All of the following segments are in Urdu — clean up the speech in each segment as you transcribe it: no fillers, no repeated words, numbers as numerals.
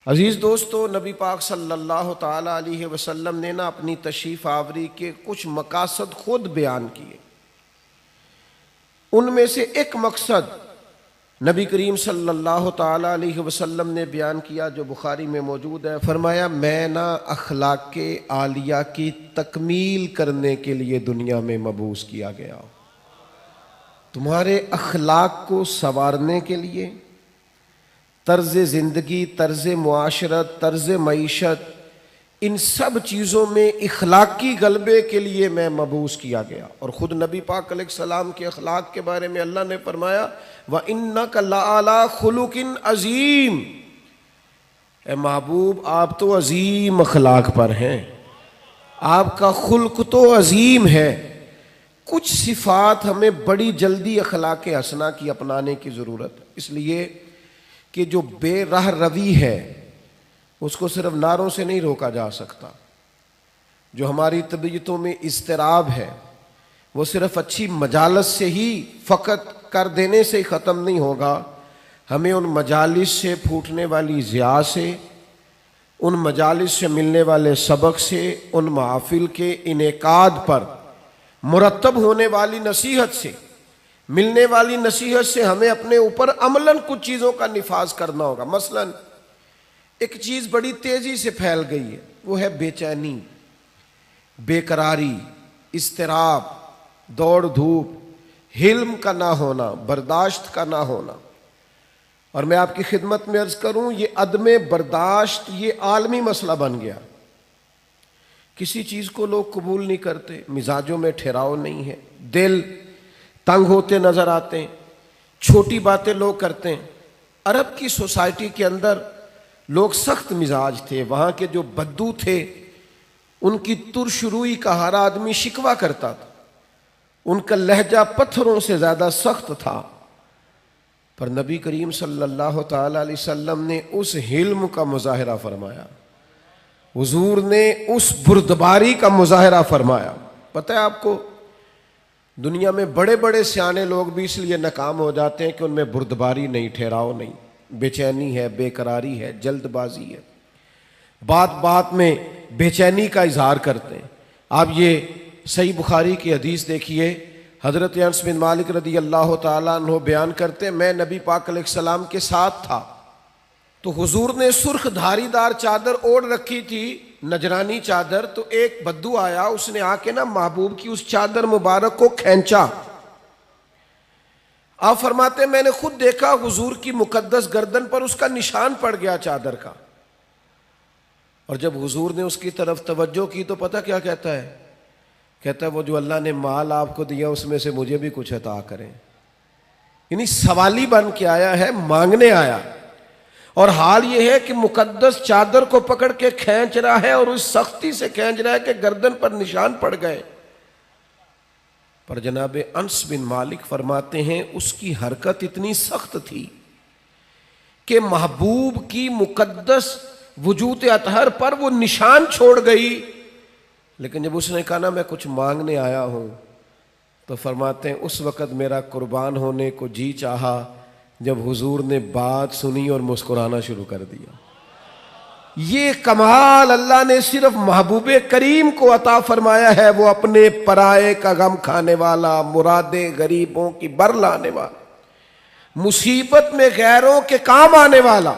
عزیز دوستو، نبی پاک صلی اللہ تعالی علیہ وسلم نے اپنی تشریف آوری کے کچھ مقاصد خود بیان کیے۔ ان میں سے ایک مقصد نبی کریم صلی اللہ تعالی علیہ وسلم نے بیان کیا جو بخاری میں موجود ہے۔ فرمایا میں اخلاق عالیہ کی تکمیل کرنے کے لیے دنیا میں مبعوث کیا گیا ہوں۔ تمہارے اخلاق کو سنوارنے کے لیے، طرز زندگی، طرز معاشرت، طرز معیشت، ان سب چیزوں میں اخلاقی غلبے کے لیے میں مبعوث کیا گیا۔ اور خود نبی پاک علیہ السلام کے اخلاق کے بارے میں اللہ نے فرمایا وَإِنَّكَ لَعَلَىٰ خُلُقٍ عَظِيمٍ، اے محبوب آپ تو عظیم اخلاق پر ہیں، آپ کا خلق تو عظیم ہے۔ کچھ صفات ہمیں بڑی جلدی اخلاق حسنہ کی اپنانے کی ضرورت ہے، اس لیے کہ جو بے راہ روی ہے اس کو صرف نعروں سے نہیں روکا جا سکتا۔ جو ہماری طبیعتوں میں اضطراب ہے وہ صرف اچھی مجالس سے ہی فقط کر دینے سے ختم نہیں ہوگا، ہمیں ان مجالس سے پھوٹنے والی ضیاء سے، ان مجالس سے ملنے والے سبق سے، ان محافل کے انعقاد پر مرتب ہونے والی نصیحت سے، ملنے والی نصیحت سے ہمیں اپنے اوپر عملاً کچھ چیزوں کا نفاذ کرنا ہوگا۔ مثلاً ایک چیز بڑی تیزی سے پھیل گئی ہے، وہ ہے بے چینی، بے قراری، اضطراب، دوڑ دھوپ، حلم کا نہ ہونا، برداشت کا نہ ہونا۔ اور میں آپ کی خدمت میں عرض کروں، یہ عدم برداشت یہ عالمی مسئلہ بن گیا۔ کسی چیز کو لوگ قبول نہیں کرتے، مزاجوں میں ٹھہراؤ نہیں ہے، دل تنگ ہوتے نظر آتے ہیں، چھوٹی باتیں لوگ کرتے ہیں۔ عرب کی سوسائٹی کے اندر لوگ سخت مزاج تھے، وہاں کے جو بدو تھے ان کی ترشروئی کا ہر آدمی شکوہ کرتا تھا، ان کا لہجہ پتھروں سے زیادہ سخت تھا۔ پر نبی کریم صلی اللہ تعالی علیہ وسلم نے اس حلم کا مظاہرہ فرمایا، حضور نے اس بردباری کا مظاہرہ فرمایا۔ پتہ ہے آپ کو دنیا میں بڑے بڑے سیانے لوگ بھی اس لیے ناکام ہو جاتے ہیں کہ ان میں بردباری نہیں، ٹھہراؤ نہیں، بے چینی ہے، بے قراری ہے، جلد بازی ہے، بات بات میں بے چینی کا اظہار کرتے ہیں۔ آپ یہ صحیح بخاری کی حدیث دیکھیے، حضرت انس بن مالک رضی اللہ تعالیٰ عنہ بیان کرتے ہیں میں نبی پاک علیہ السلام کے ساتھ تھا تو حضور نے سرخ دھاری دار چادر اوڑھ رکھی تھی، نجرانی چادر، تو ایک بدو آیا، اس نے آ کے محبوب کی اس چادر مبارک کو کھینچا۔ آپ فرماتے ہیں میں نے خود دیکھا حضور کی مقدس گردن پر اس کا نشان پڑ گیا چادر کا۔ اور جب حضور نے اس کی طرف توجہ کی تو پتہ کیا کہتا ہے؟ کہتا ہے وہ جو اللہ نے مال آپ کو دیا اس میں سے مجھے بھی کچھ عطا کریں۔ یعنی سوالی بن کے آیا ہے، مانگنے آیا، اور حال یہ ہے کہ مقدس چادر کو پکڑ کے کھینچ رہا ہے، اور اس سختی سے کھینچ رہا ہے کہ گردن پر نشان پڑ گئے۔ پر جناب انس بن مالک فرماتے ہیں اس کی حرکت اتنی سخت تھی کہ محبوب کی مقدس وجود اطہر پر وہ نشان چھوڑ گئی۔ لیکن جب اس نے کہا میں کچھ مانگنے آیا ہوں، تو فرماتے ہیں اس وقت میرا قربان ہونے کو جی چاہا جب حضور نے بات سنی اور مسکرانا شروع کر دیا۔ یہ کمال اللہ نے صرف محبوب کریم کو عطا فرمایا ہے، وہ اپنے پرائے کا غم کھانے والا، مرادیں غریبوں کی بر لانے والا، مصیبت میں غیروں کے کام آنے والا۔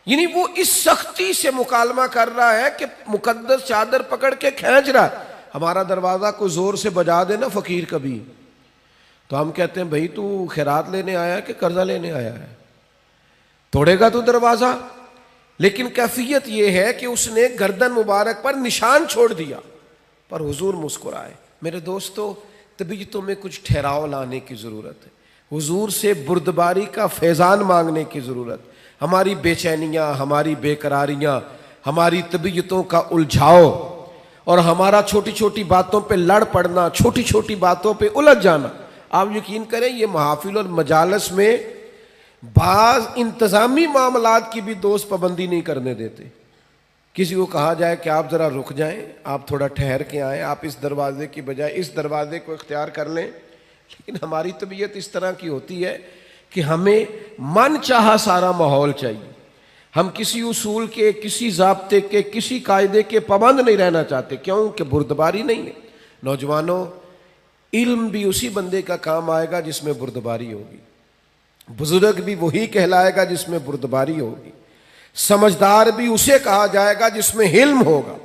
یعنی وہ اس سختی سے مکالمہ کر رہا ہے کہ مقدس چادر پکڑ کے کھینچ رہا ہے۔ ہمارا دروازہ کو زور سے بجا دے نا فقیر کبھی تو ہم کہتے ہیں بھائی تو خیرات لینے آیا ہے کہ قرضہ لینے آیا ہے، توڑے گا تو دروازہ؟ لیکن کیفیت یہ ہے کہ اس نے گردن مبارک پر نشان چھوڑ دیا، پر حضور مسکرائے۔ میرے دوستو، طبیعتوں میں کچھ ٹھہراؤ لانے کی ضرورت ہے، حضور سے بردباری کا فیضان مانگنے کی ضرورت۔ ہماری بے چینیاں، ہماری بے قراریاں، ہماری طبیعتوں کا الجھاؤ اور ہمارا چھوٹی چھوٹی باتوں پہ لڑ پڑنا، چھوٹی چھوٹی باتوں پہ الجھ جانا، آپ یقین کریں یہ محافل اور مجالس میں بعض انتظامی معاملات کی بھی دوست پابندی نہیں کرنے دیتے۔ کسی کو کہا جائے کہ آپ ذرا رک جائیں، آپ تھوڑا ٹھہر کے آئیں، آپ اس دروازے کی بجائے اس دروازے کو اختیار کر لیں، لیکن ہماری طبیعت اس طرح کی ہوتی ہے کہ ہمیں من چاہا سارا ماحول چاہیے، ہم کسی اصول کے، کسی ضابطے کے، کسی قاعدے کے پابند نہیں رہنا چاہتے، کیوں کہ بردباری نہیں ہے۔ نوجوانوں، علم بھی اسی بندے کا کام آئے گا جس میں بردباری ہوگی، بزرگ بھی وہی کہلائے گا جس میں بردباری ہوگی، سمجھدار بھی اسے کہا جائے گا جس میں حلم ہوگا،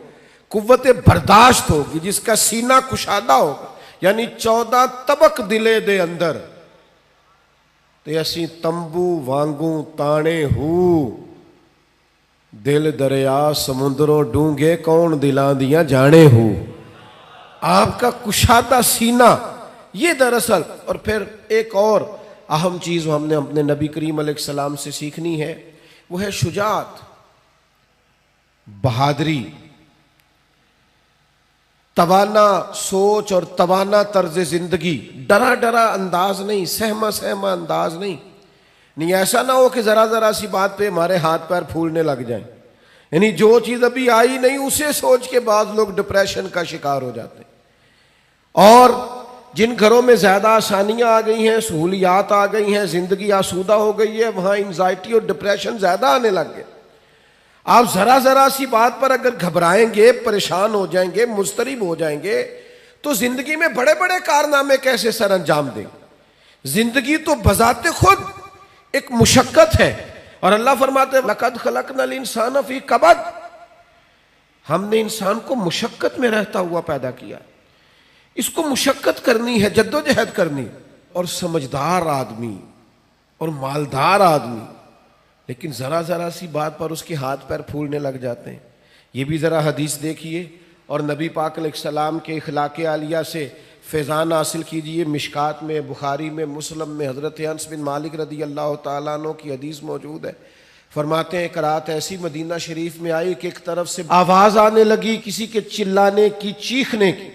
قوت برداشت ہوگی، جس کا سینہ کشادہ ہوگا۔ یعنی 14 طبق دلے دے اندر تے اسی تمبو وانگوں تانے ہو، دل دریا سمندروں ڈونگے کون دلاں دیاں جانے ہو۔ آپ کا کشادہ سینہ، یہ دراصل، اور پھر ایک اور اہم چیز ہم نے اپنے نبی کریم علیہ السلام سے سیکھنی ہے، وہ ہے شجاعت، بہادری، توانا سوچ اور توانا طرز زندگی، ڈرا ڈرا انداز نہیں، سہما سہما انداز نہیں ایسا نہ ہو کہ ذرا ذرا سی بات پہ ہمارے ہاتھ پیر پھولنے لگ جائیں۔ یعنی جو چیز ابھی آئی نہیں اسے سوچ کے بعض لوگ ڈپریشن کا شکار ہو جاتے ہیں۔ اور جن گھروں میں زیادہ آسانیاں آ گئی ہیں، سہولیات آ گئی ہیں، زندگی آسودہ ہو گئی ہے، وہاں انزائٹی اور ڈپریشن زیادہ آنے لگ گئے۔ آپ ذرا ذرا سی بات پر اگر گھبرائیں گے، پریشان ہو جائیں گے، مضطرب ہو جائیں گے، تو زندگی میں بڑے بڑے کارنامے کیسے سر انجام دیں؟ زندگی تو بذات خود ایک مشقت ہے، اور اللہ فرماتے ہیں لَقَدْ خَلَقْنَا الْإِنسَانَ فِي كَبَدٍ، ہم نے انسان کو مشقت میں رہتا ہوا پیدا کیا۔ اس کو مشقت کرنی ہے، جد و جہد کرنی، اور سمجھدار آدمی اور مالدار آدمی لیکن ذرا ذرا سی بات پر اس کے ہاتھ پیر پھولنے لگ جاتے ہیں۔ یہ بھی ذرا حدیث دیکھیے اور نبی پاک علیہ السلام کے اخلاق عالیہ سے فیضان حاصل کیجئے۔ مشکات میں، بخاری میں، مسلم میں حضرت انس بن مالک رضی اللہ تعالیٰ عنہ کی حدیث موجود ہے۔ فرماتے ہیں ایک رات ایسی مدینہ شریف میں آئی کہ ایک طرف سے آواز آنے لگی کسی کے چلانے کی، چیخنے کی۔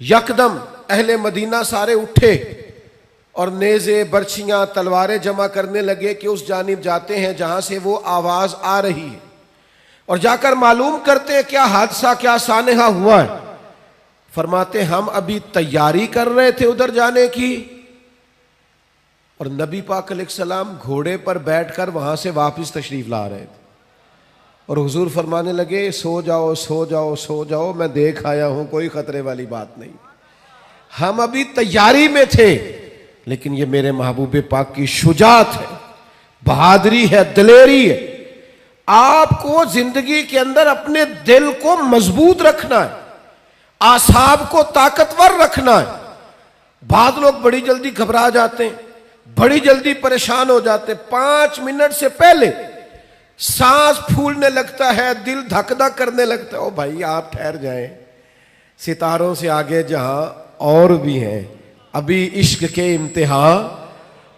یکدم اہل مدینہ سارے اٹھے اور نیزے، برچھیاں، تلواریں جمع کرنے لگے کہ اس جانب جاتے ہیں جہاں سے وہ آواز آ رہی ہے، اور جا کر معلوم کرتے ہیں کیا حادثہ، کیا سانحہ ہوا ہے۔ فرماتے ہم ابھی تیاری کر رہے تھے ادھر جانے کی، اور نبی پاک علیہ السلام گھوڑے پر بیٹھ کر وہاں سے واپس تشریف لا رہے تھے، اور حضور فرمانے لگے سو جاؤ سو جاؤ سو جاؤ، میں دیکھ آیا ہوں، کوئی خطرے والی بات نہیں۔ ہم ابھی تیاری میں تھے، لیکن یہ میرے محبوب پاک کی شجاعت ہے، بہادری ہے، دلیری ہے۔ آپ کو زندگی کے اندر اپنے دل کو مضبوط رکھنا ہے، اعصاب کو طاقتور رکھنا ہے۔ بعض لوگ بڑی جلدی گھبرا جاتے ہیں، بڑی جلدی پریشان ہو جاتے ہیں، 5 منٹ سے پہلے سانس پھولنے لگتا ہے، دل دھک دھک کرنے لگتا ہے۔ او بھائی آپ ٹھہر جائیں، ستاروں سے آگے جہاں اور بھی ہیں، ابھی عشق کے امتحان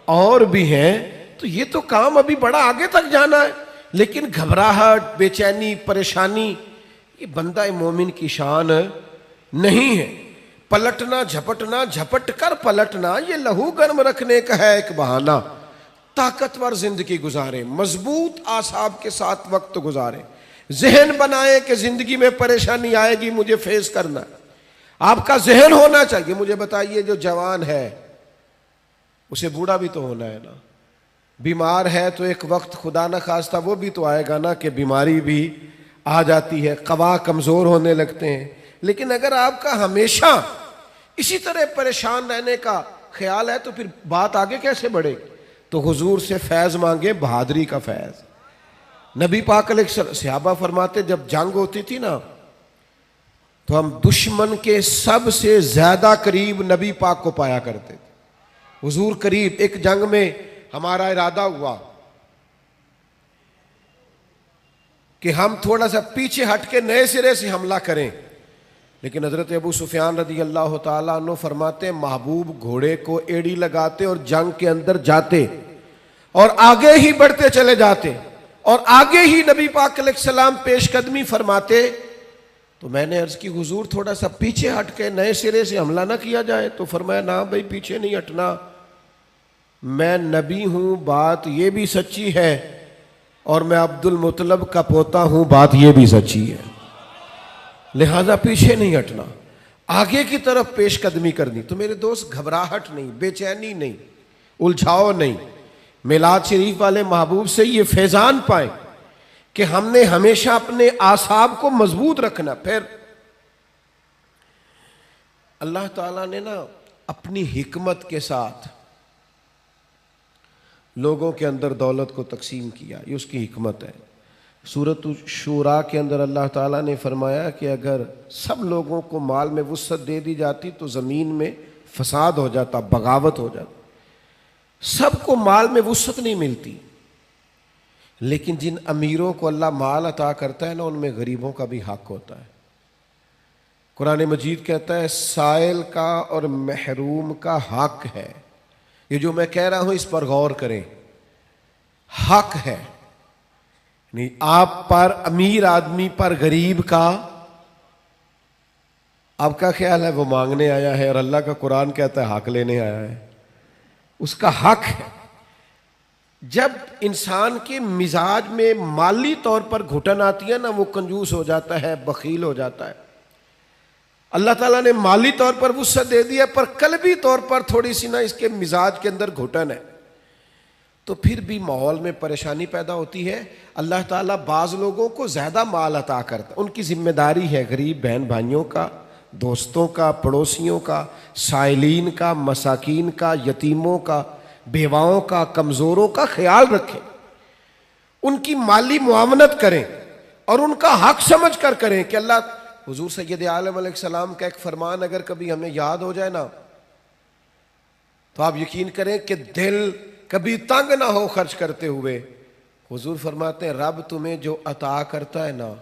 اور بھی ہیں، تو یہ تو کام ابھی بڑا آگے تک جانا ہے۔ لیکن گھبراہٹ، بے چینی، پریشانی، یہ بندہ مومن کی شان نہیں ہے۔ پلٹنا، جھپٹنا، جھپٹ کر پلٹنا، یہ لہو گرم رکھنے کا ہے ایک بہانہ۔ طاقتور زندگی گزارے، مضبوط اعصاب کے ساتھ وقت گزارے، ذہن بنائے کہ زندگی میں پریشانی آئے گی، مجھے فیس کرنا ہے۔ آپ کا ذہن ہونا چاہیے۔ مجھے بتائیے جو جوان ہے اسے بوڑھا بھی تو ہونا ہے نا، بیمار ہے تو ایک وقت خدا نہ خواستہ وہ بھی تو آئے گا نا کہ بیماری بھی آ جاتی ہے، قوا کمزور ہونے لگتے ہیں۔ لیکن اگر آپ کا ہمیشہ اسی طرح پریشان رہنے کا خیال ہے تو پھر بات آگے کیسے بڑھے گی؟ تو حضور سے فیض مانگے، بہادری کا فیض۔ نبی پاک علیہ السلام، صحابہ فرماتے جب جنگ ہوتی تھی نا تو ہم دشمن کے سب سے زیادہ قریب نبی پاک کو پایا کرتے تھے، حضور قریب۔ ایک جنگ میں ہمارا ارادہ ہوا کہ ہم تھوڑا سا پیچھے ہٹ کے نئے سرے سے حملہ کریں، لیکن حضرت ابو سفیان رضی اللہ تعالیٰ عنہ فرماتے محبوب گھوڑے کو ایڑی لگاتے اور جنگ کے اندر جاتے اور آگے ہی بڑھتے چلے جاتے، اور آگے ہی نبی پاک علیہ السلام پیش قدمی فرماتے۔ تو میں نے عرض کی حضور تھوڑا سا پیچھے ہٹ کے نئے سرے سے حملہ نہ کیا جائے؟ تو فرمایا نا بھائی پیچھے نہیں ہٹنا، میں نبی ہوں، بات یہ بھی سچی ہے، اور میں عبد المطلب کا پوتا ہوں، بات یہ بھی سچی ہے، لہذا پیچھے نہیں ہٹنا، آگے کی طرف پیش قدمی کرنی۔ تو میرے دوست گھبراہٹ نہیں، بے چینی نہیں، الجھاؤ نہیں، میلاد شریف والے محبوب سے یہ فیضان پائیں کہ ہم نے ہمیشہ اپنے اعصاب کو مضبوط رکھنا. پھر اللہ تعالیٰ نے نا اپنی حکمت کے ساتھ لوگوں کے اندر دولت کو تقسیم کیا. یہ اس کی حکمت ہے. سورۃ الشورى کے اندر اللہ تعالیٰ نے فرمایا کہ اگر سب لوگوں کو مال میں وسعت دے دی جاتی تو زمین میں فساد ہو جاتا، بغاوت ہو جاتی. سب کو مال میں وسعت نہیں ملتی، لیکن جن امیروں کو اللہ مال عطا کرتا ہے نا، ان میں غریبوں کا بھی حق ہوتا ہے. قرآن مجید کہتا ہے سائل کا اور محروم کا حق ہے. یہ جو میں کہہ رہا ہوں اس پر غور کریں، حق ہے. نہیں آپ پر، امیر آدمی پر غریب کا، آپ کا خیال ہے وہ مانگنے آیا ہے، اور اللہ کا قرآن کہتا ہے حق لینے آیا ہے. اس کا حق ہے. جب انسان کے مزاج میں مالی طور پر گھٹن آتی ہے نا، وہ کنجوس ہو جاتا ہے، بخیل ہو جاتا ہے. اللہ تعالیٰ نے مالی طور پر وسعت دے دیا، پر قلبی طور پر تھوڑی سی نا اس کے مزاج کے اندر گھٹن ہے، تو پھر بھی ماحول میں پریشانی پیدا ہوتی ہے. اللہ تعالیٰ بعض لوگوں کو زیادہ مال عطا کرتا ہے، ان کی ذمہ داری ہے غریب بہن بھائیوں کا، دوستوں کا، پڑوسیوں کا، سائلین کا، مساکین کا، یتیموں کا، بیواؤں کا، کمزوروں کا خیال رکھیں، ان کی مالی معاونت کریں اور ان کا حق سمجھ کر کریں. کہ اللہ، حضور سید عالم علیہ السلام کا ایک فرمان اگر کبھی ہمیں یاد ہو جائے نا، تو آپ یقین کریں کہ دل کبھی تنگ نہ ہو خرچ کرتے ہوئے. حضور فرماتے ہیں رب تمہیں جو عطا کرتا ہے نا،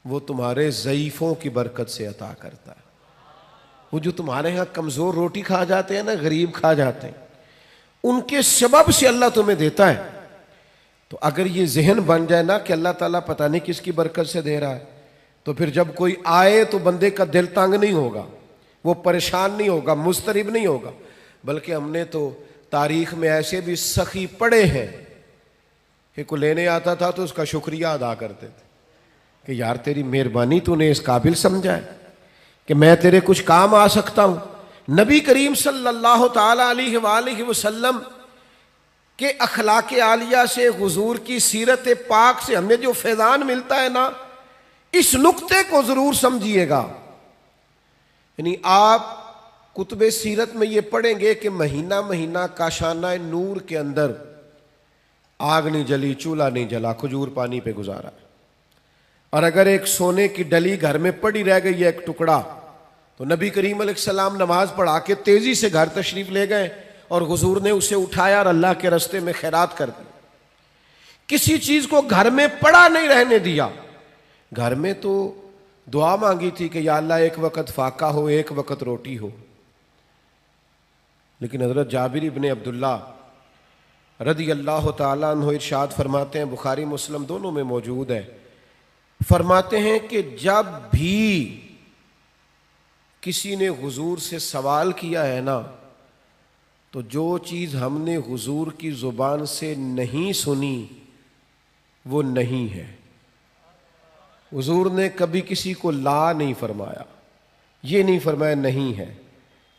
وہ تمہارے ضعیفوں کی برکت سے عطا کرتا ہے. وہ جو تمہارے ہاں کمزور روٹی کھا جاتے ہیں نا، غریب کھا جاتے ہیں، ان کے سبب سے اللہ تمہیں دیتا ہے. تو اگر یہ ذہن بن جائے نا کہ اللہ تعالیٰ پتہ نہیں کس کی برکت سے دے رہا ہے، تو پھر جب کوئی آئے تو بندے کا دل تنگ نہیں ہوگا، وہ پریشان نہیں ہوگا، مضطرب نہیں ہوگا. بلکہ ہم نے تو تاریخ میں ایسے بھی سخی پڑے ہیں کہ کوئی لینے آتا تھا تو اس کا شکریہ ادا کرتے تھے کہ یار تیری مہربانی، تو نے اس قابل سمجھا ہے کہ میں تیرے کچھ کام آ سکتا ہوں. نبی کریم صلی اللہ تعالی علیہ وآلہ وسلم کے اخلاق عالیہ سے، حضور کی سیرت پاک سے ہمیں جو فیضان ملتا ہے نا، اس نقطے کو ضرور سمجھیے گا. یعنی آپ کتب سیرت میں یہ پڑھیں گے کہ مہینہ مہینہ کاشانہ نور کے اندر آگ نہیں جلی، چولہا نہیں جلا، کھجور پانی پہ گزارا. اور اگر ایک سونے کی ڈلی گھر میں پڑی رہ گئی ہے ایک ٹکڑا، تو نبی کریم علیہ السلام نماز پڑھا کے تیزی سے گھر تشریف لے گئے اور حضور نے اسے اٹھایا اور اللہ کے راستے میں خیرات کر دی. کسی چیز کو گھر میں پڑا نہیں رہنے دیا. گھر میں تو دعا مانگی تھی کہ یا اللہ ایک وقت فاقہ ہو، ایک وقت روٹی ہو. لیکن حضرت جابر ابن عبداللہ رضی اللہ تعالیٰ عنہ ارشاد فرماتے ہیں، بخاری مسلم دونوں میں موجود ہے، فرماتے ہیں کہ جب بھی کسی نے حضور سے سوال کیا ہے نا، تو جو چیز ہم نے حضور کی زبان سے نہیں سنی وہ نہیں ہے. حضور نے کبھی کسی کو لا نہیں فرمایا، یہ نہیں فرمایا نہیں ہے.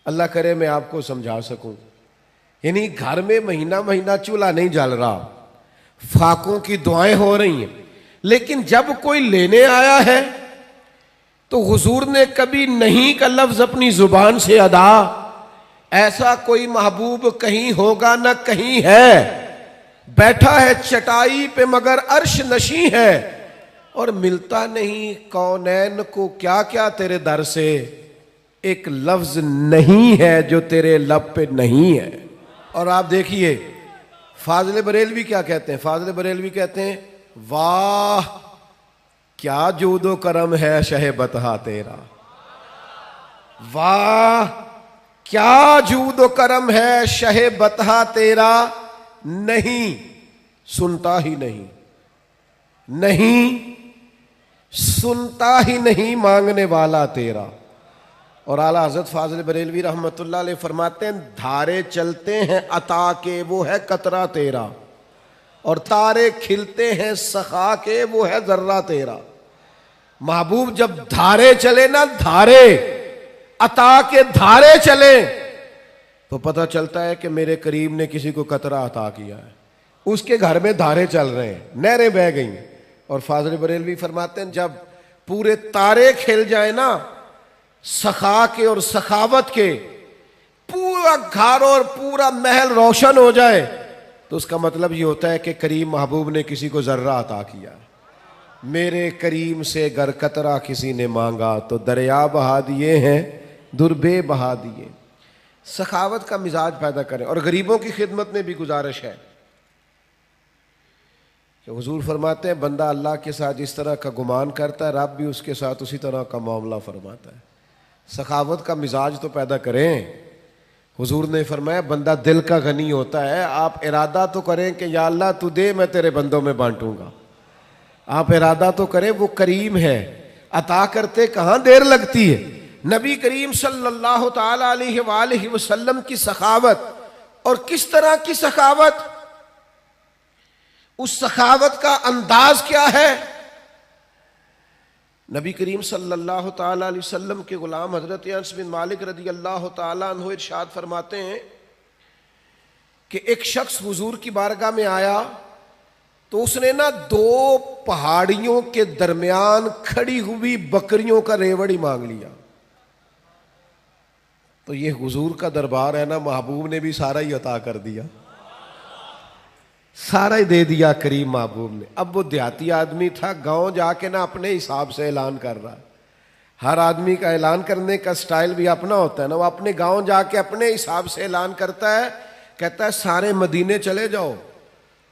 اللہ کرے میں آپ کو سمجھا سکوں. یعنی گھر میں مہینہ مہینہ چولہا نہیں جل رہا، فاقوں کی دعائیں ہو رہی ہیں، لیکن جب کوئی لینے آیا ہے تو حضور نے کبھی نہیں کا لفظ اپنی زبان سے ادا. ایسا کوئی محبوب کہیں ہوگا نہ کہیں ہے، بیٹھا ہے چٹائی پہ مگر عرش نشیں ہے، اور ملتا نہیں کونین کو کیا کیا تیرے در سے، ایک لفظ نہیں ہے جو تیرے لب پہ نہیں ہے. اور آپ دیکھیے فاضل بریلوی کیا کہتے ہیں. فاضل بریلوی کہتے ہیں واہ کیا جود و کرم ہے شہ بطحہ تیرا، واہ کیا جود و کرم ہے شہ بطحہ تیرا، نہیں سنتا ہی نہیں، نہیں سنتا ہی نہیں مانگنے والا تیرا. اور اعلیٰ حضرت فاضل بریلوی رحمۃ اللہ علیہ فرماتے ہیں دھارے چلتے ہیں عطا کے وہ ہے قطرہ تیرا، اور تارے کھلتے ہیں سخا کے وہ ہے ذرہ تیرا. محبوب جب دھارے چلے نا، دھارے عطا کے دھارے چلے، تو پتہ چلتا ہے کہ میرے کریم نے کسی کو قطرہ عطا کیا ہے. اس کے گھر میں دھارے چل رہے ہیں، نہریں بہہ گئی ہیں، اور فاضل بریلوی فرماتے ہیں جب پورے تارے کھل جائیں نا سخا کے اور سخاوت کے، پورا گھر اور پورا محل روشن ہو جائے، تو اس کا مطلب یہ ہوتا ہے کہ کریم محبوب نے کسی کو ذرہ عطا کیا۔ میرے کریم سے گر قطرہ کسی نے مانگا تو دریا بہا دیے ہیں، دربے بہا دیے۔ سخاوت کا مزاج پیدا کریں، اور غریبوں کی خدمت میں بھی گزارش ہے کہ حضور فرماتے ہیں بندہ اللہ کے ساتھ جس طرح کا گمان کرتا ہے رب بھی اس کے ساتھ اسی طرح کا معاملہ فرماتا ہے۔ سخاوت کا مزاج تو پیدا کریں۔ حضور نے فرمایا بندہ دل کا غنی ہوتا ہے، آپ ارادہ تو کریں کہ یا اللہ تو دے میں تیرے بندوں میں بانٹوں گا، آپ ارادہ تو کریں، وہ کریم ہے، عطا کرتے کہاں دیر لگتی ہے۔ نبی کریم صلی اللہ تعالی علیہ وآلہ وسلم کی سخاوت، اور کس طرح کی سخاوت، اس سخاوت کا انداز کیا ہے۔ نبی کریم صلی اللہ تعالی علیہ وسلم کے غلام حضرت انس بن مالک رضی اللہ تعالی عنہ ارشاد فرماتے ہیں کہ ایک شخص حضور کی بارگاہ میں آیا تو اس نے نا 2 پہاڑیوں کے درمیان کھڑی ہوئی بکریوں کا ریوڑ ہی مانگ لیا۔ تو یہ حضور کا دربار ہے نا، محبوب نے بھی سارا ہی عطا کر دیا، سارا ہی دے دیا کریم محبوب نے۔ اب وہ دیہاتی آدمی تھا، گاؤں جا کے نا اپنے حساب سے اعلان کر رہا ہے۔ ہر آدمی کا اعلان کرنے کا سٹائل بھی اپنا ہوتا ہے نا، وہ اپنے گاؤں جا کے اپنے حساب سے اعلان کرتا ہے، کہتا ہے سارے مدینے چلے جاؤ،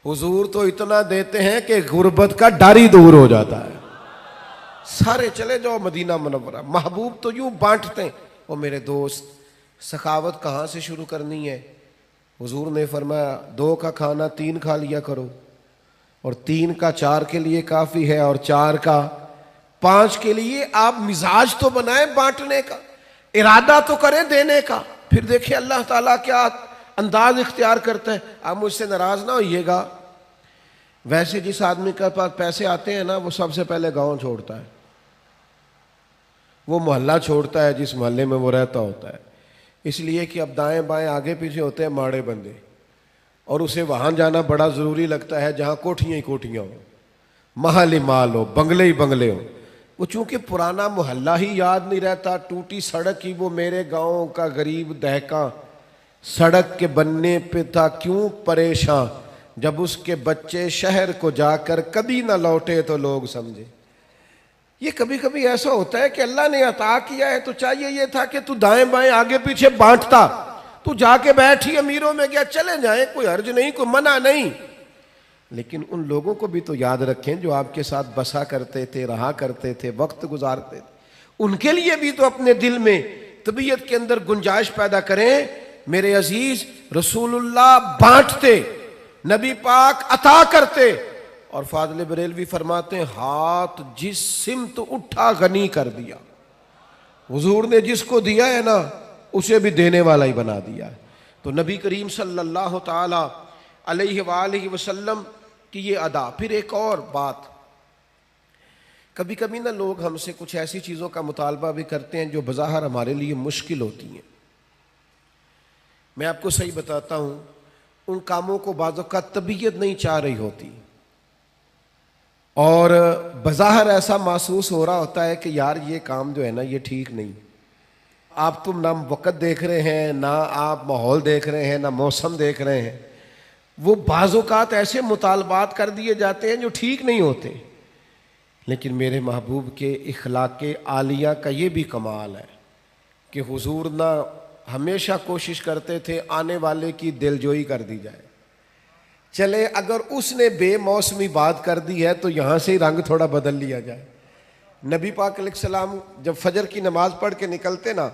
حضور تو اتنا دیتے ہیں کہ غربت کا ڈر ہی دور ہو جاتا ہے، سارے چلے جاؤ مدینہ منورہ۔ محبوب تو یوں بانٹتے ہیں۔ وہ میرے دوست، سخاوت کہاں سے شروع کرنی ہے؟ حضور نے فرمایا 2 کا کھانا 3 کھا لیا کرو، اور 3 کا 4 کے لیے کافی ہے، اور 4 کا 5 کے لیے۔ آپ مزاج تو بنائیں بانٹنے کا، ارادہ تو کریں دینے کا، پھر دیکھیں اللہ تعالیٰ کیا انداز اختیار کرتا ہے۔ آپ مجھ سے ناراض نہ ہوئیے گا، ویسے جس آدمی کے پاس پیسے آتے ہیں نا وہ سب سے پہلے گاؤں چھوڑتا ہے، وہ محلہ چھوڑتا ہے جس محلے میں وہ رہتا ہوتا ہے، اس لیے کہ اب دائیں بائیں آگے پیچھے ہوتے ہیں ماڑے بندے، اور اسے وہاں جانا بڑا ضروری لگتا ہے جہاں کوٹھیاں ہی کوٹھیاں ہوں، محل ہی مال ہو، بنگلے ہی بنگلے ہوں۔ وہ چونکہ پرانا محلہ ہی یاد نہیں رہتا، ٹوٹی سڑک ہی وہ میرے گاؤں کا غریب دہقاں سڑک کے بننے پہ تھا کیوں پریشاں، جب اس کے بچے شہر کو جا کر کبھی نہ لوٹے تو لوگ سمجھے۔ یہ کبھی کبھی ایسا ہوتا ہے کہ اللہ نے عطا کیا ہے تو چاہیے یہ تھا کہ تو دائیں بائیں آگے پیچھے بانٹتا، تو جا کے بیٹھی امیروں میں گیا، چلے جائیں، کوئی حرج نہیں، کوئی منع نہیں، لیکن ان لوگوں کو بھی تو یاد رکھیں جو آپ کے ساتھ بسا کرتے تھے، رہا کرتے تھے، وقت گزارتے تھے، ان کے لیے بھی تو اپنے دل میں طبیعت کے اندر گنجائش پیدا کریں۔ میرے عزیز، رسول اللہ بانٹتے، نبی پاک عطا کرتے، اور فاضل بریلوی فرماتے ہیں ہاتھ جس سمت اٹھا غنی کر دیا۔ حضور نے جس کو دیا ہے نا اسے بھی دینے والا ہی بنا دیا ہے۔ تو نبی کریم صلی اللہ تعالی علیہ وآلہ وسلم کی یہ ادا۔ پھر ایک اور بات، کبھی کبھی نا لوگ ہم سے کچھ ایسی چیزوں کا مطالبہ بھی کرتے ہیں جو بظاہر ہمارے لیے مشکل ہوتی ہیں۔ میں آپ کو صحیح بتاتا ہوں، ان کاموں کو بعض اوقات طبیعت نہیں چاہ رہی ہوتی، اور بظاہر ایسا محسوس ہو رہا ہوتا ہے کہ یار یہ کام جو ہے نا یہ ٹھیک نہیں۔ آپ تم نہ وقت دیکھ رہے ہیں، نہ آپ ماحول دیکھ رہے ہیں، نہ موسم دیکھ رہے ہیں، وہ بعض اوقات ایسے مطالبات کر دیے جاتے ہیں جو ٹھیک نہیں ہوتے۔ لیکن میرے محبوب کے اخلاق عالیہ کا یہ بھی کمال ہے کہ حضور نہ ہمیشہ کوشش کرتے تھے آنے والے کی دلجوئی کر دی جائے۔ چلے اگر اس نے بے موسمی بات کر دی ہے تو یہاں سے ہی رنگ تھوڑا بدل لیا جائے۔ نبی پاک علیہ السلام جب فجر کی نماز پڑھ کے نکلتے نا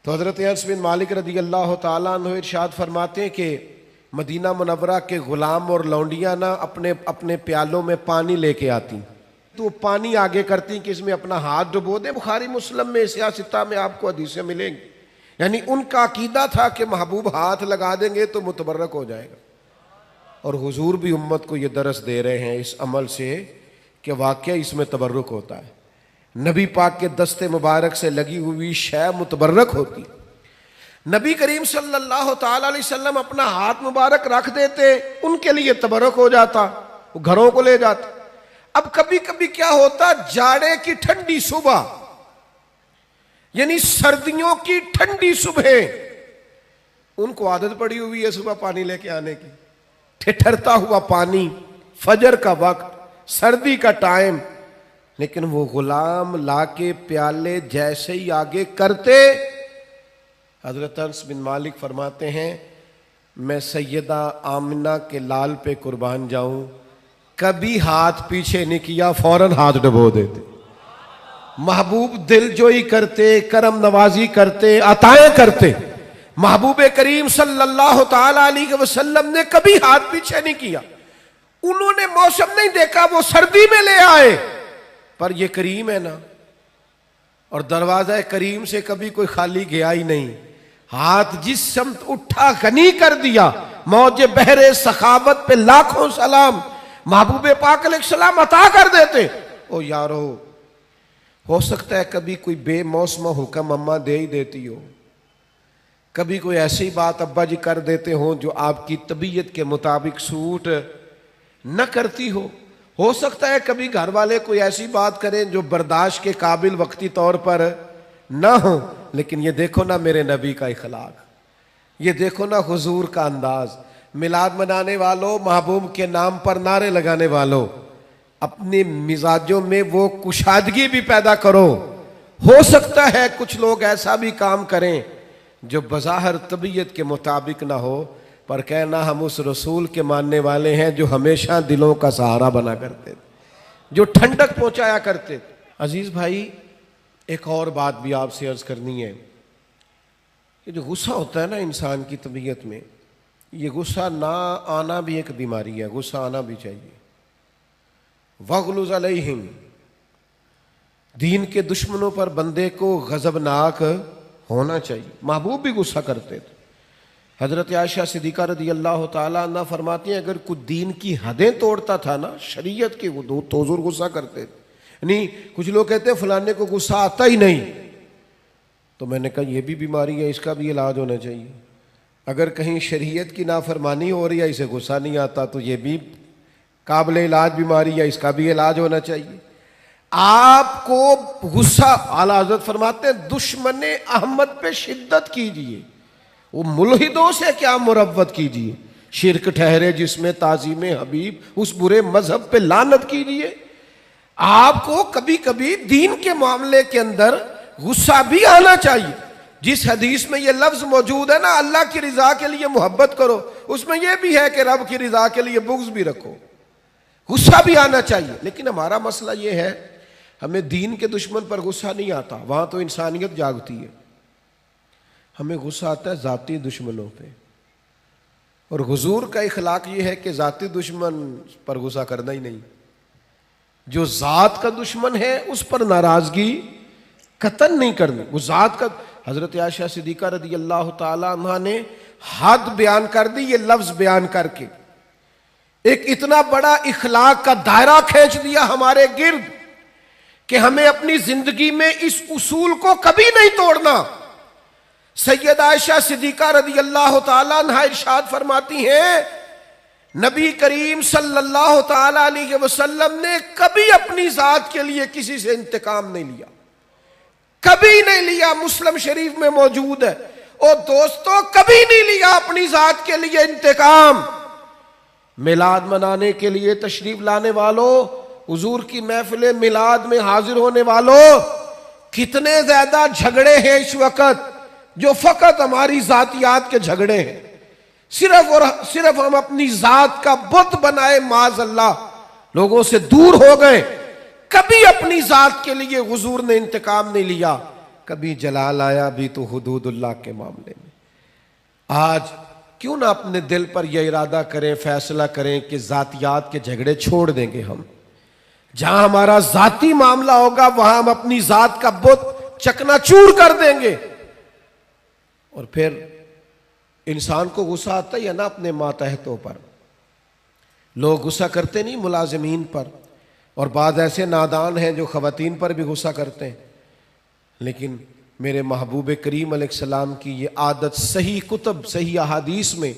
تو حضرت انس بن مالک رضی اللہ تعالیٰ عنہ ارشاد فرماتے ہیں کہ مدینہ منورہ کے غلام اور لونڈیاں نا اپنے پیالوں میں پانی لے کے آتی، تو پانی آگے کرتی کہ اس میں اپنا ہاتھ ڈبو دیں۔ بخاری مسلم میں سیاستہ میں آپ کو حدیثیں ملیں گی، یعنی ان کا عقیدہ تھا کہ محبوب ہاتھ لگا دیں گے تو متبرک ہو جائے گا۔ اور حضور بھی امت کو یہ درس دے رہے ہیں اس عمل سے کہ واقعہ اس میں تبرک ہوتا ہے۔ نبی پاک کے دست مبارک سے لگی ہوئی شے متبرک ہوتی۔ نبی کریم صلی اللہ تعالی علیہ وسلم اپنا ہاتھ مبارک رکھ دیتے، ان کے لیے تبرک ہو جاتا، وہ گھروں کو لے جاتے۔ اب کبھی کبھی کیا ہوتا، جاڑے کی ٹھنڈی صبح، یعنی سردیوں کی ٹھنڈی صبحیں، ان کو عادت پڑی ہوئی ہے صبح پانی لے کے آنے کی، ٹھٹھرتا ہوا پانی، فجر کا وقت، سردی کا ٹائم، لیکن وہ غلام لا کے پیالے جیسے ہی آگے کرتے، حضرت انس بن مالک فرماتے ہیں میں سیدہ آمنہ کے لال پہ قربان جاؤں، کبھی ہاتھ پیچھے نہیں کیا، فوراً ہاتھ ڈبو دیتے، محبوب دل جوئی کرتے، کرم نوازی کرتے، عطائیں کرتے۔ محبوب کریم صلی اللہ تعالی علیہ وسلم نے کبھی ہاتھ پیچھے نہیں کیا، انہوں نے موسم نہیں دیکھا، وہ سردی میں لے آئے، پر یہ کریم ہے نا، اور دروازہ کریم سے کبھی کوئی خالی گیا ہی نہیں، ہاتھ جس سمت اٹھا غنی کر دیا، موج بحر سخاوت پہ لاکھوں سلام، محبوب پاک علیہ السلام عطا کر دیتے۔ او یارو، ہو سکتا ہے کبھی کوئی بے موسم حکم اماں دے ہی دیتی ہو، کبھی کوئی ایسی بات ابا جی کر دیتے ہوں جو آپ کی طبیعت کے مطابق سوٹ نہ کرتی ہو سکتا ہے کبھی گھر والے کوئی ایسی بات کریں جو برداشت کے قابل وقتی طور پر نہ ہو، لیکن یہ دیکھو نا میرے نبی کا اخلاق، یہ دیکھو نا حضور کا انداز، میلاد منانے والوں، محبوب کے نام پر نعرے لگانے والوں، اپنے مزاجوں میں وہ کشادگی بھی پیدا کرو۔ ہو سکتا ہے کچھ لوگ ایسا بھی کام کریں جو بظاہر طبیعت کے مطابق نہ ہو، پر کہنا ہم اس رسول کے ماننے والے ہیں جو ہمیشہ دلوں کا سہارا بنا کرتے تھے، جو ٹھنڈک پہنچایا کرتے تھے۔ عزیز بھائی، ایک اور بات بھی آپ سے عرض کرنی ہے، یہ جو غصہ ہوتا ہے نا انسان کی طبیعت میں، یہ غصہ نہ آنا بھی ایک بیماری ہے، غصہ آنا بھی چاہیے۔ وَغْلُظْ عَلَيْهِمْ، دین کے دشمنوں پر بندے کو غضبناک ہونا چاہیے۔ محبوب بھی غصہ کرتے تھے، حضرت عائشہ صدیقہ رضی اللہ تعالیٰ عنہ فرماتی ہیں اگر کوئی دین کی حدیں توڑتا تھا نا، شریعت کی حدود، تو حضور غصہ کرتے تھے۔ یعنی کچھ لوگ کہتے ہیں فلانے کو غصہ آتا ہی نہیں، تو میں نے کہا یہ بھی بیماری ہے، اس کا بھی علاج ہونا چاہیے۔ اگر کہیں شریعت کی نافرمانی ہو رہی ہے، اسے غصہ نہیں آتا، تو یہ بھی قابل علاج بیماری ہے، اس کا بھی علاج ہونا چاہیے۔ آپ کو غصہ، اعلیٰ حضرت فرماتے ہیں دشمن احمد پہ شدت کیجئے، وہ ملحدوں سے کیا مروت کیجئے، شرک ٹھہرے جس میں تعظیم حبیب، اس برے مذہب پہ لعنت کیجئے۔ آپ کو کبھی کبھی دین کے معاملے کے اندر غصہ بھی آنا چاہیے۔ جس حدیث میں یہ لفظ موجود ہے نا، اللہ کی رضا کے لیے محبت کرو، اس میں یہ بھی ہے کہ رب کی رضا کے لیے بغض بھی رکھو، غصہ بھی آنا چاہیے۔ لیکن ہمارا مسئلہ یہ ہے، ہمیں دین کے دشمن پر غصہ نہیں آتا، وہاں تو انسانیت جاگتی ہے، ہمیں غصہ آتا ہے ذاتی دشمنوں پہ، اور حضور کا اخلاق یہ ہے کہ ذاتی دشمن پر غصہ کرنا ہی نہیں، جو ذات کا دشمن ہے اس پر ناراضگی قطعاً نہیں کرنی، وہ ذات کا۔ حضرت عائشہ صدیقہ رضی اللہ تعالی عنہ نے حد بیان کر دی، یہ لفظ بیان کر کے ایک اتنا بڑا اخلاق کا دائرہ کھینچ دیا ہمارے گرد کہ ہمیں اپنی زندگی میں اس اصول کو کبھی نہیں توڑنا۔ سیدہ عائشہ صدیقہ رضی اللہ تعالیٰ عنہ ارشاد فرماتی ہیں نبی کریم صلی اللہ تعالیٰ علیہ وسلم نے کبھی اپنی ذات کے لیے کسی سے انتقام نہیں لیا، کبھی نہیں لیا، مسلم شریف میں موجود ہے۔ اور دوستو، کبھی نہیں لیا اپنی ذات کے لیے انتقام۔ میلاد منانے کے لیے تشریف لانے والوں، حضور کی محفل میلاد میں حاضر ہونے والوں، کتنے زیادہ جھگڑے ہیں اس وقت جو فقط ہماری ذاتیات کے جھگڑے ہیں، صرف اور صرف ہم اپنی ذات کا بت بنائے، معاذ اللہ لوگوں سے دور ہو گئے۔ کبھی اپنی ذات کے لیے حضور نے انتقام نہیں لیا، کبھی جلال آیا بھی تو حدود اللہ کے معاملے میں۔ آج کیوں نہ اپنے دل پر یہ ارادہ کریں، فیصلہ کریں کہ ذاتیات کے جھگڑے چھوڑ دیں گے ہم، جہاں ہمارا ذاتی معاملہ ہوگا وہاں ہم اپنی ذات کا بت چکنا چور کر دیں گے۔ اور پھر انسان کو غصہ آتا ہی ہے نا اپنے ماتحتوں پر، لوگ غصہ کرتے نہیں ملازمین پر، اور بعض ایسے نادان ہیں جو خواتین پر بھی غصہ کرتے ہیں، لیکن میرے محبوب کریم علیہ السلام کی یہ عادت صحیح کتب، صحیح احادیث میں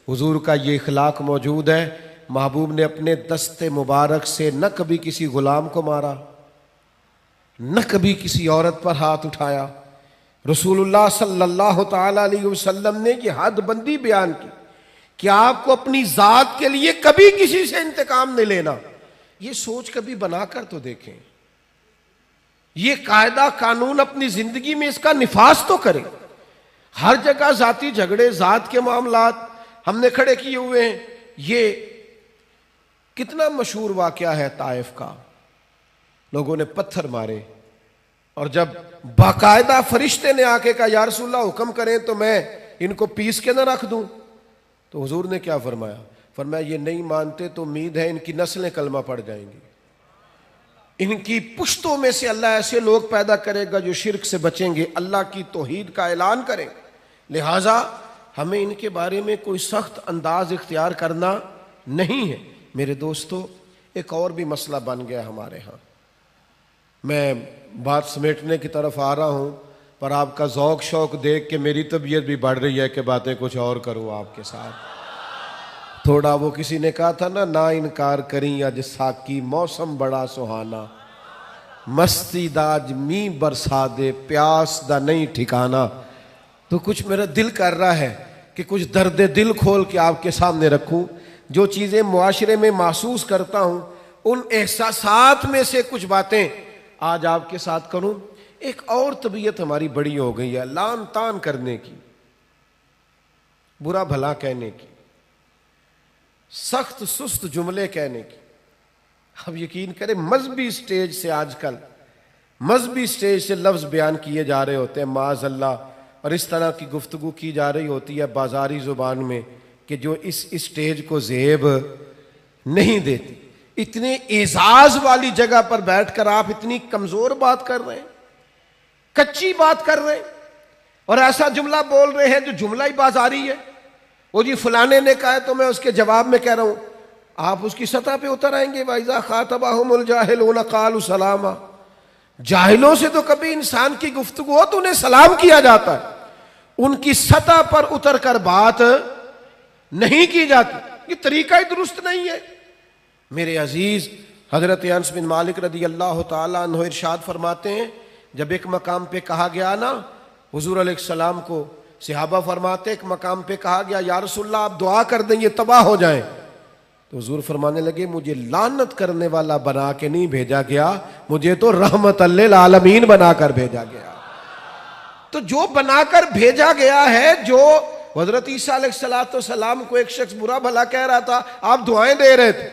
حضور کا یہ اخلاق موجود ہے محبوب نے اپنے دست مبارک سے نہ کبھی کسی غلام کو مارا، نہ کبھی کسی عورت پر ہاتھ اٹھایا۔ رسول اللہ صلی اللہ تعالی علیہ وسلم نے یہ حد بندی بیان کی کہ آپ کو اپنی ذات کے لیے کبھی کسی سے انتقام نہیں لینا۔ یہ سوچ کبھی بنا کر تو دیکھیں، یہ قاعدہ قانون اپنی زندگی میں اس کا نفاذ تو کریں۔ ہر جگہ ذاتی جھگڑے، ذات کے معاملات ہم نے کھڑے کیے ہوئے ہیں۔ یہ کتنا مشہور واقعہ ہے طائف کا، لوگوں نے پتھر مارے اور جب باقاعدہ فرشتے نے آ کے کہا یا رسول اللہ حکم کریں تو میں ان کو پیس کے نہ رکھ دوں، تو حضور نے کیا فرمایا؟ فرمایا یہ نہیں مانتے تو امید ہے ان کی نسلیں کلمہ پڑ جائیں گی، ان کی پشتوں میں سے اللہ ایسے لوگ پیدا کرے گا جو شرک سے بچیں گے، اللہ کی توحید کا اعلان کریں۔ لہٰذا ہمیں ان کے بارے میں کوئی سخت انداز اختیار کرنا نہیں ہے۔ میرے دوستو، ایک اور بھی مسئلہ بن گیا ہمارے ہاں۔ میں بات سمیٹنے کی طرف آ رہا ہوں، پر آپ کا ذوق شوق دیکھ کے میری طبیعت بھی بڑھ رہی ہے کہ باتیں کچھ اور کروں آپ کے ساتھ۔ تھوڑا وہ کسی نے کہا تھا نا انکار کریں اج ساکی موسم بڑا سہانا، مستی داج می برسا دے پیاس دا نہیں ٹھکانا۔ تو کچھ میرا دل کر رہا ہے کہ کچھ درد دل کھول کے آپ کے سامنے رکھوں، جو چیزیں معاشرے میں محسوس کرتا ہوں ان احساسات میں سے کچھ باتیں آج آپ کے ساتھ کروں۔ ایک اور طبیعت ہماری بڑی ہو گئی ہے، لان تان کرنے کی، برا بھلا کہنے کی، سخت سست جملے کہنے کی۔ اب یقین کریں مذہبی سٹیج سے، آج کل مذہبی سٹیج سے لفظ بیان کیے جا رہے ہوتے ہیں معاذ اللہ، اور اس طرح کی گفتگو کی جا رہی ہوتی ہے بازاری زبان میں کہ جو اس سٹیج کو زیب نہیں دیتی۔ اتنے اعزاز والی جگہ پر بیٹھ کر آپ اتنی کمزور بات کر رہے ہیں، کچی بات کر رہے ہیں، اور ایسا جملہ بول رہے ہیں جو جملہ ہی بازاری ہے۔ وہ جی فلانے نے کہا ہے تو میں اس کے جواب میں کہہ رہا ہوں، آپ اس کی سطح پہ اتر آئیں گے۔ وَإِذَا خَاطَبَهُمُ الْجَاهِلُونَ قَالُوا سَلَامًا۔ جاہلوں سے تو کبھی انسان کی گفتگو ہو تو انہیں سلام کیا جاتا ہے، ان کی سطح پر اتر کر بات نہیں کی جاتی۔ یہ طریقہ ہی درست نہیں ہے۔ میرے عزیز، حضرت انس بن مالک رضی اللہ تعالیٰ عنہ ارشاد فرماتے ہیں، جب ایک مقام پہ کہا گیا نا حضور علیہ السلام کو، صحابہ فرماتے ایک مقام پہ کہا گیا یا رسول اللہ آپ دعا کر دیں یہ تباہ ہو جائیں، تو حضور فرمانے لگے مجھے لعنت کرنے والا بنا کے نہیں بھیجا گیا، مجھے تو رحمت للعالمین بنا کر بھیجا گیا۔ تو جو بنا کر بھیجا گیا ہے، جو حضرت عیسیٰ علیہ السلام کو ایک شخص برا بھلا کہہ رہا تھا، آپ دعائیں دے رہے تھے،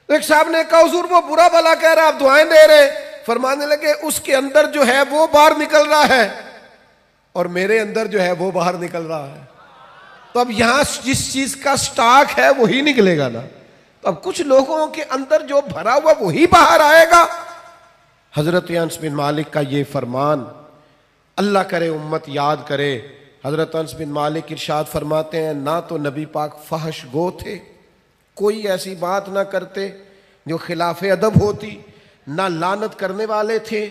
ایک صاحب نے کہا حضور وہ برا بھلا کہہ رہا ہے آپ دعائیں دے رہے، فرمانے لگے اس کے اندر جو ہے وہ باہر نکل رہا ہے اور میرے اندر جو ہے وہ باہر نکل رہا ہے۔ تو اب یہاں جس چیز کا سٹاک ہے وہی نکلے گا نا، تو اب کچھ لوگوں کے اندر جو بھرا ہوا وہی باہر آئے گا۔ حضرت انس بن مالک کا یہ فرمان، اللہ کرے امت یاد کرے۔ حضرت انس بن مالک ارشاد فرماتے ہیں نہ تو نبی پاک فحش گو تھے، کوئی ایسی بات نہ کرتے جو خلاف ادب ہوتی، نہ لعنت کرنے والے تھے،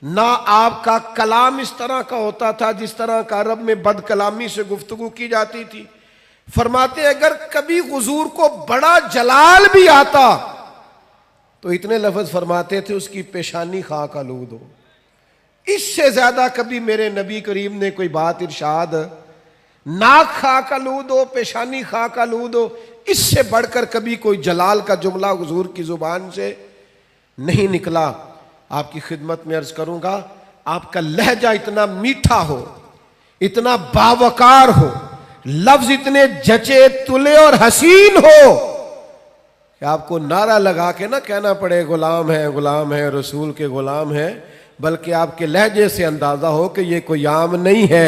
نہ آپ کا کلام اس طرح کا ہوتا تھا جس طرح کا عرب میں بد کلامی سے گفتگو کی جاتی تھی۔ فرماتے ہیں اگر کبھی حضور کو بڑا جلال بھی آتا تو اتنے لفظ فرماتے تھے اس کی پیشانی خاک آلود ہو۔ اس سے زیادہ کبھی میرے نبی کریم نے کوئی بات ارشاد، ناک خاک آلود ہو، پیشانی خاک آلود ہو، اس سے بڑھ کر کبھی کوئی جلال کا جملہ حضور کی زبان سے نہیں نکلا۔ آپ کی خدمت میں عرض کروں گا، آپ کا لہجہ اتنا میٹھا ہو، اتنا باوقار ہو، لفظ اتنے جچے تلے اور حسین ہو کہ آپ کو نعرہ لگا کے نہ کہنا پڑے غلام ہے رسول کے غلام ہے، بلکہ آپ کے لہجے سے اندازہ ہو کہ یہ کوئی عام نہیں ہے،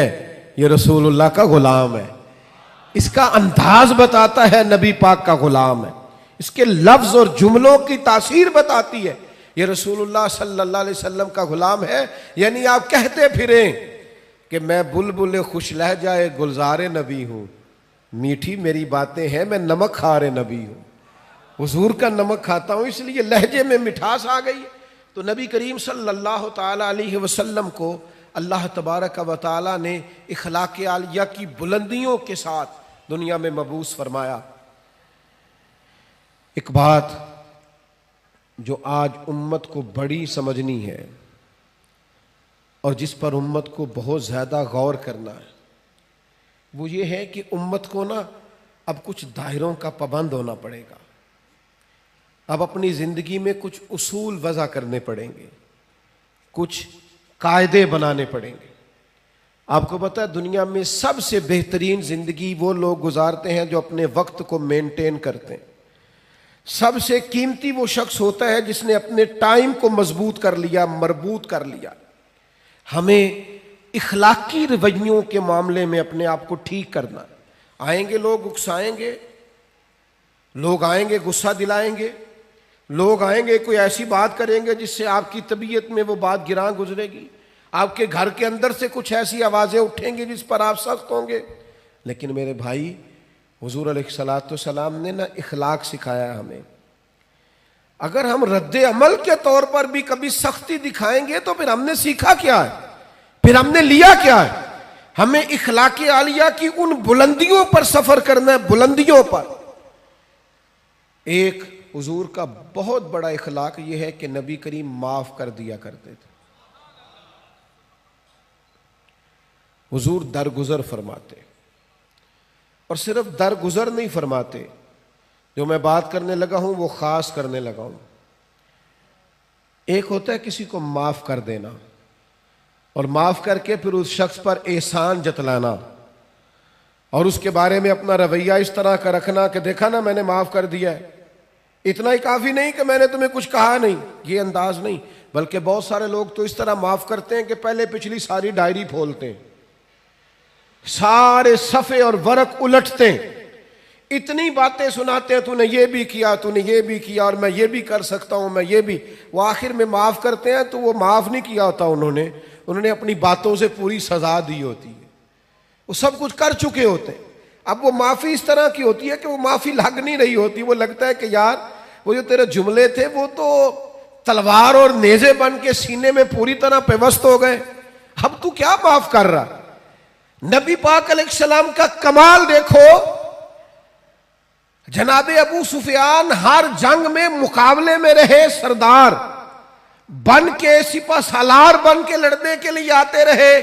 یہ رسول اللہ کا غلام ہے۔ اس کا انداز بتاتا ہے نبی پاک کا غلام ہے، اس کے لفظ اور جملوں کی تاثیر بتاتی ہے یہ رسول اللہ صلی اللہ علیہ وسلم کا غلام ہے۔ یعنی آپ کہتے پھریں کہ میں بلبل خوش لہجہ گلزار نبی ہوں، میٹھی میری باتیں ہیں، میں نمک خوار نبی ہوں، حضور کا نمک کھاتا ہوں، اس لیے لہجے میں مٹھاس آ گئی۔ تو نبی کریم صلی اللہ تعالی علیہ وسلم کو اللہ تبارک و تعالی نے اخلاق عالیہ کی بلندیوں کے ساتھ دنیا میں مبعوث فرمایا۔ ایک بات جو آج امت کو بڑی سمجھنی ہے اور جس پر امت کو بہت زیادہ غور کرنا ہے، وہ یہ ہے کہ امت کو نا اب کچھ دائروں کا پابند ہونا پڑے گا. اب اپنی زندگی میں کچھ اصول وضع کرنے پڑیں گے، کچھ قاعدے بنانے پڑیں گے. آپ کو پتہ ہے دنیا میں سب سے بہترین زندگی وہ لوگ گزارتے ہیں جو اپنے وقت کو مینٹین کرتے ہیں. سب سے قیمتی وہ شخص ہوتا ہے جس نے اپنے ٹائم کو مضبوط کر لیا، مربوط کر لیا. ہمیں اخلاقی رویوں کے معاملے میں اپنے آپ کو ٹھیک کرنا. آئیں گے لوگ اکسائیں گے، لوگ آئیں گے غصہ دلائیں گے، لوگ آئیں گے کوئی ایسی بات کریں گے جس سے آپ کی طبیعت میں وہ بات گراں گزرے گی، آپ کے گھر کے اندر سے کچھ ایسی آوازیں اٹھیں گی جس پر آپ سخت ہوں گے. لیکن میرے بھائی، حضور علیہ الصلوۃ والسلام نے نا اخلاق سکھایا ہمیں. اگر ہم رد عمل کے طور پر بھی کبھی سختی دکھائیں گے تو پھر ہم نے سیکھا کیا ہے، پھر ہم نے لیا کیا ہے؟ ہمیں اخلاق عالیہ کی ان بلندیوں پر سفر کرنا ہے، بلندیوں پر. ایک حضور کا بہت بڑا اخلاق یہ ہے کہ نبی کریم معاف کر دیا کرتے تھے. حضور درگزر فرماتے، اور صرف درگزر نہیں فرماتے. جو میں بات کرنے لگا ہوں وہ خاص کرنے لگا ہوں. ایک ہوتا ہے کسی کو معاف کر دینا اور معاف کر کے پھر اس شخص پر احسان جتلانا اور اس کے بارے میں اپنا رویہ اس طرح کا رکھنا کہ دیکھا نا میں نے معاف کر دیا ہے، اتنا ہی کافی نہیں کہ میں نے تمہیں کچھ کہا نہیں. یہ انداز نہیں، بلکہ بہت سارے لوگ تو اس طرح معاف کرتے ہیں کہ پہلے پچھلی ساری ڈائری کھولتے ہیں، سارے صفحے اور ورق الٹتے ہیں، اتنی باتیں سناتے ہیں، تو نے یہ بھی کیا، تو نے یہ بھی کیا، اور میں یہ بھی کر سکتا ہوں، میں یہ بھی. وہ آخر میں معاف کرتے ہیں تو وہ معاف نہیں کیا ہوتا، انہوں نے اپنی باتوں سے پوری سزا دی ہوتی ہے، وہ سب کچھ کر چکے ہوتے ہیں. اب وہ معافی اس طرح کی ہوتی ہے کہ وہ معافی لگ نہیں رہی ہوتی، وہ لگتا ہے کہ یار وہ جو تیرے جملے تھے وہ تو تلوار اور نیزے بن کے سینے میں پوری طرح پیوست ہو گئے، اب تو کیا معاف کر رہا. نبی پاک علیہ السلام کا کمال دیکھو. جناب ابو سفیان ہر جنگ میں مقابلے میں رہے، سردار بن کے، سپہ سالار بن کے لڑنے کے لیے آتے رہے،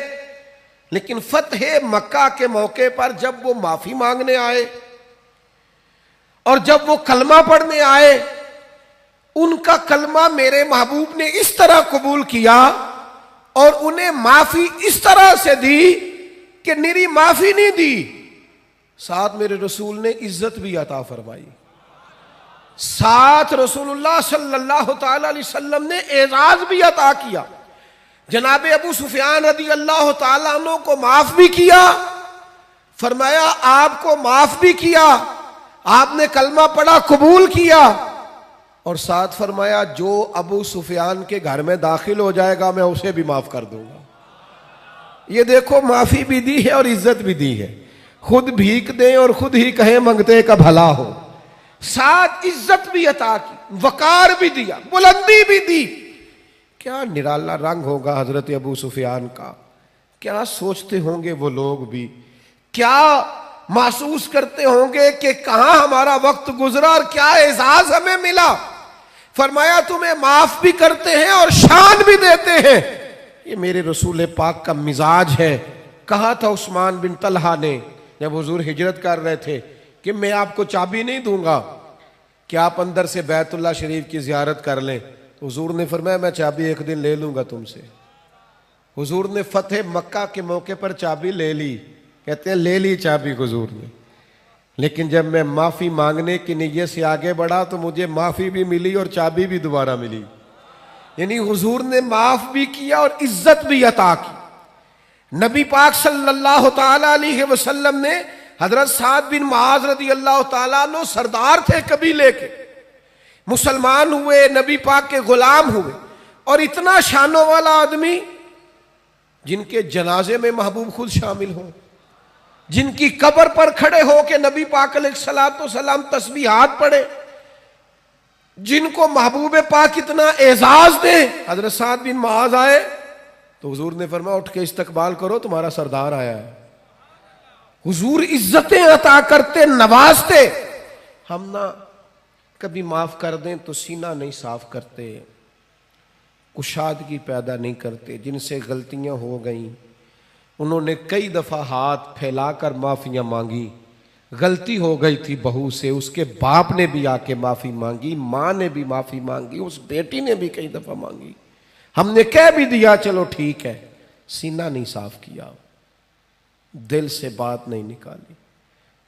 لیکن فتح مکہ کے موقع پر جب وہ معافی مانگنے آئے اور جب وہ کلمہ پڑھنے آئے، ان کا کلمہ میرے محبوب نے اس طرح قبول کیا اور انہیں معافی اس طرح سے دی کہ نری معافی نہیں دی، ساتھ میرے رسول نے عزت بھی عطا فرمائی، ساتھ رسول اللہ صلی اللہ تعالی علیہ وسلم نے اعزاز بھی عطا کیا. جناب ابو سفیان رضی اللہ تعالیٰ عنہ کو معاف بھی کیا، فرمایا آپ کو معاف بھی کیا، آپ نے کلمہ پڑھا، قبول کیا، اور ساتھ فرمایا جو ابو سفیان کے گھر میں داخل ہو جائے گا میں اسے بھی معاف کر دوں گا. یہ دیکھو معافی بھی دی ہے اور عزت بھی دی ہے. خود بھیک دیں اور خود ہی کہیں منگتے کا بھلا ہو، ساتھ عزت بھی عطا کی، وقار بھی دیا، بلندی بھی دی. کیا نرالا رنگ ہوگا حضرت ابو سفیان کا، کیا سوچتے ہوں گے وہ لوگ بھی، کیا محسوس کرتے ہوں گے کہ کہاں ہمارا وقت گزرا اور کیا اعزاز ہمیں ملا. فرمایا تمہیں معاف بھی کرتے ہیں اور شان بھی دیتے ہیں. یہ میرے رسول پاک کا مزاج ہے. کہا تھا عثمان بن طلحہ نے جب حضور ہجرت کر رہے تھے کہ میں آپ کو چابی نہیں دوں گا کہ آپ اندر سے بیت اللہ شریف کی زیارت کر لیں، تو حضور نے فرمایا میں چابی ایک دن لے لوں گا تم سے. حضور نے فتح مکہ کے موقع پر چابی لے لی، کہتے ہیں لے لی چابی حضور نے، لیکن جب میں معافی مانگنے کی نیت سے آگے بڑھا تو مجھے معافی بھی ملی اور چابی بھی دوبارہ ملی. یعنی حضور نے معاف بھی کیا اور عزت بھی عطا کی. نبی پاک صلی اللہ تعالی علیہ وسلم نے حضرت سعد بن معاذ رضی اللہ تعالیٰ عنہ سردار تھے قبیلے کے، مسلمان ہوئے، نبی پاک کے غلام ہوئے، اور اتنا شانوں والا آدمی جن کے جنازے میں محبوب خود شامل ہوں، جن کی قبر پر کھڑے ہو کے نبی پاک علیہ الصلوۃ والسلام تسبیحات پڑھے، جن کو محبوب پاک اتنا اعزاز دے. حضرت سعد بن معاذ آئے تو حضور نے فرمایا اٹھ کے استقبال کرو، تمہارا سردار آیا ہے. حضور عزتیں عطا کرتے، نوازتے. ہم نہ کبھی معاف کر دیں تو سینہ نہیں صاف کرتے، کشادگی پیدا نہیں کرتے۔ جن سے غلطیاں ہو گئیں انہوں نے کئی دفعہ ہاتھ پھیلا کر معافیاں مانگی، غلطی ہو گئی تھی بہو سے، اس کے باپ نے بھی آ کے معافی مانگی، ماں نے بھی معافی مانگی، اس بیٹی نے بھی کئی دفعہ مانگی، ہم نے کہہ بھی دیا چلو ٹھیک ہے، سینہ نہیں صاف کیا، دل سے بات نہیں نکالی۔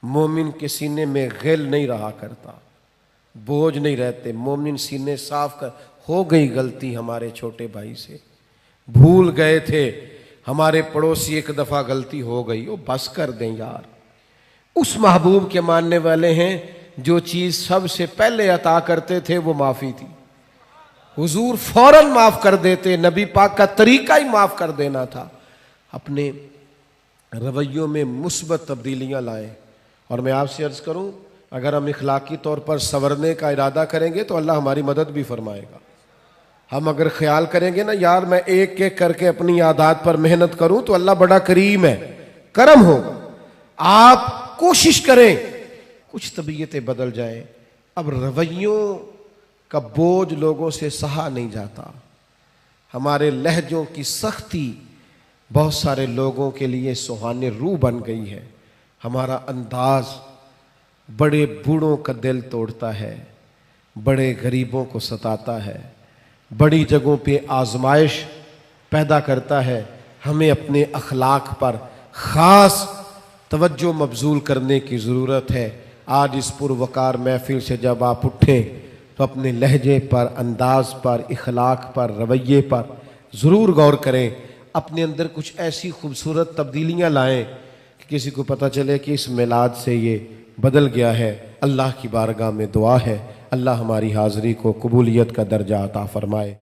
مومن کے سینے میں غل نہیں رہا کرتا، بوجھ نہیں رہتے، مومن سینے صاف کر۔ ہو گئی غلطی ہمارے چھوٹے بھائی سے، بھول گئے تھے، ہمارے پڑوسی ایک دفعہ غلطی ہو گئی، وہ بس کر دیں یار۔ اس محبوب کے ماننے والے ہیں جو چیز سب سے پہلے عطا کرتے تھے وہ معافی تھی، حضور فوراً معاف کر دیتے، نبی پاک کا طریقہ ہی معاف کر دینا تھا۔ اپنے رویوں میں مثبت تبدیلیاں لائیں، اور میں آپ سے عرض کروں اگر ہم اخلاقی طور پر سنورنے کا ارادہ کریں گے تو اللہ ہماری مدد بھی فرمائے گا۔ ہم اگر خیال کریں گے نا یار میں ایک ایک کر کے اپنی عادات پر محنت کروں تو اللہ بڑا کریم ہے، کرم ہوگا۔ آپ کوشش کریں کچھ طبیعتیں بدل جائیں۔ اب رویوں کا بوجھ لوگوں سے سہا نہیں جاتا، ہمارے لہجوں کی سختی بہت سارے لوگوں کے لیے سہانے روح بن گئی ہے، ہمارا انداز بڑے بوڑھوں کا دل توڑتا ہے، بڑے غریبوں کو ستاتا ہے، بڑی جگہوں پہ آزمائش پیدا کرتا ہے۔ ہمیں اپنے اخلاق پر خاص توجہ مبذول کرنے کی ضرورت ہے۔ آج اس پروقار محفل سے جب آپ اٹھیں تو اپنے لہجے پر، انداز پر، اخلاق پر، رویے پر ضرور غور کریں، اپنے اندر کچھ ایسی خوبصورت تبدیلیاں لائیں کہ کسی کو پتہ چلے کہ اس میلاد سے یہ بدل گیا ہے۔ اللہ کی بارگاہ میں دعا ہے اللہ ہماری حاضری کو قبولیت کا درجہ عطا فرمائے۔